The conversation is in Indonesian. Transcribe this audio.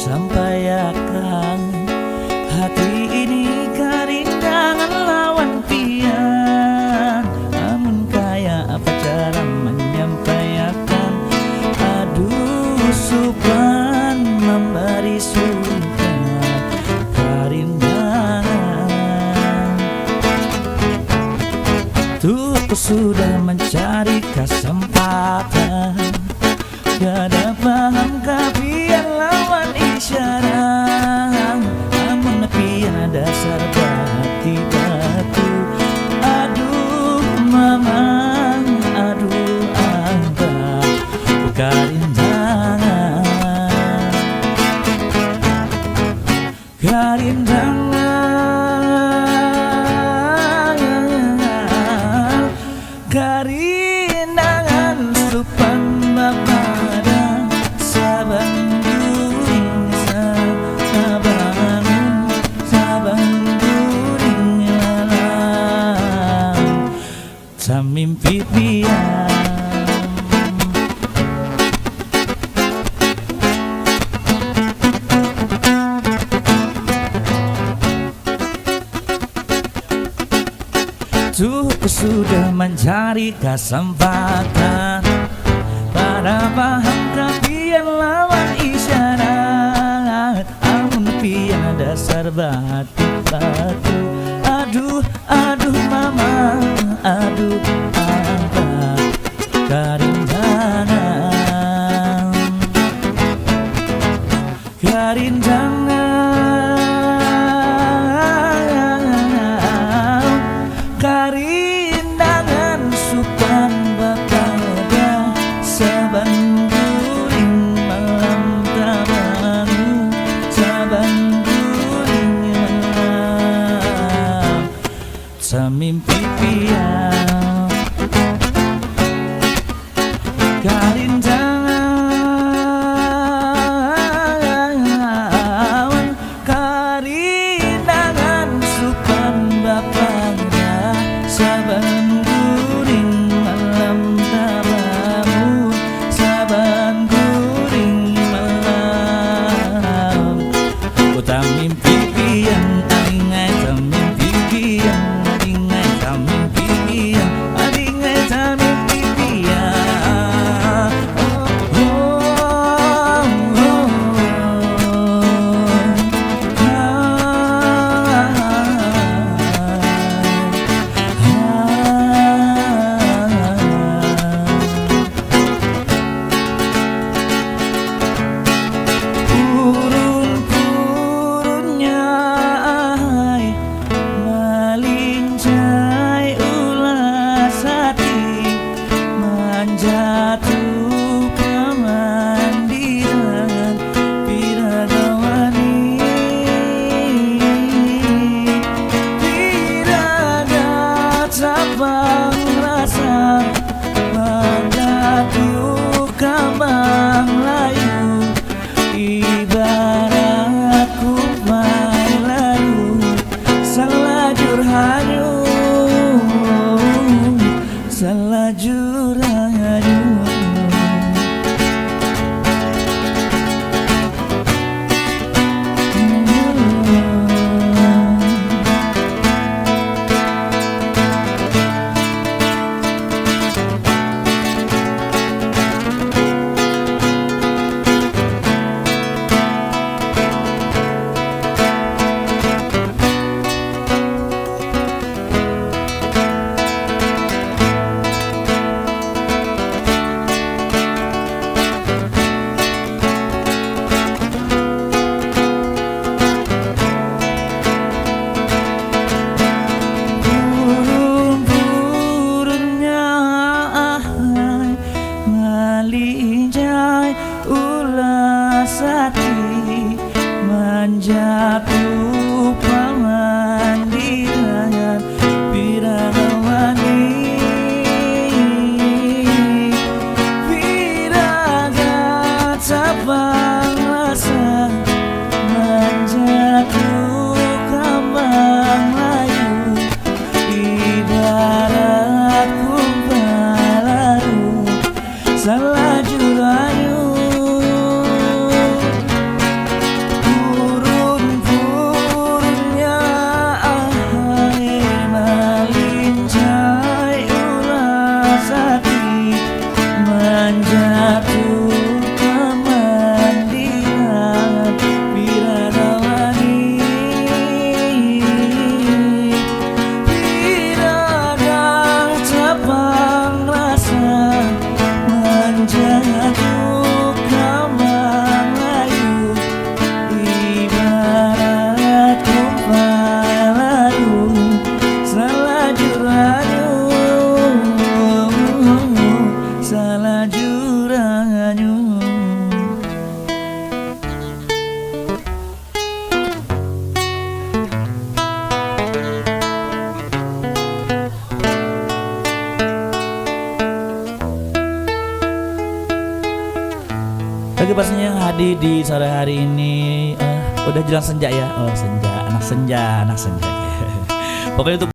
sampaikan. Hati ini kerindangan lawan pian, namun kaya apa cara menyampaikan. Aduh supan memberi suka kerindangan. Tuh aku sudah mencari kesempatan, gada paham kapian lawan isyarat, namun pian dasar batu batu. Aduh mamang, aduh abang, karindangan, karindangan, karindangan supan bapada saban guring saban guring lalang samimpi pian. Tuh aku sudah mencari kesempatan, para paham kapian lawan isyarat, namun pian dasar batu-batu. Aduh, aduh mama, aduh abang, karindangan, karindangan, karindangan supan bapada saban guring malam tabangu, saban guring malam samimpi pian. Karindangan, karindangan supan bapada saban guring malam tabamu, saban guring malam. Utamimpi pian, adingai tamimpi pian, adingai tamimpi pian, adingai tamimpi pian. Oh, oh, oh, Purun-purunnya melinjai ulas hati, menjatuh kemandiran piragawani, piraga cabang rasa menjatuh kembang layu, ibarat kumai layu selajur hanyut, selajur hanyut. Burung-burungnya melinjai ulas hati, menjatuh pemandiran piragawani, piraga cabang rasa menjatuh kembang layu, ibarat kumpai layu selajur hanyut. Bagi pastinya yang hadir di sore hari ini, udah jelang senja ya. Oh senja, anak senja, anak senja. Pokoknya untuk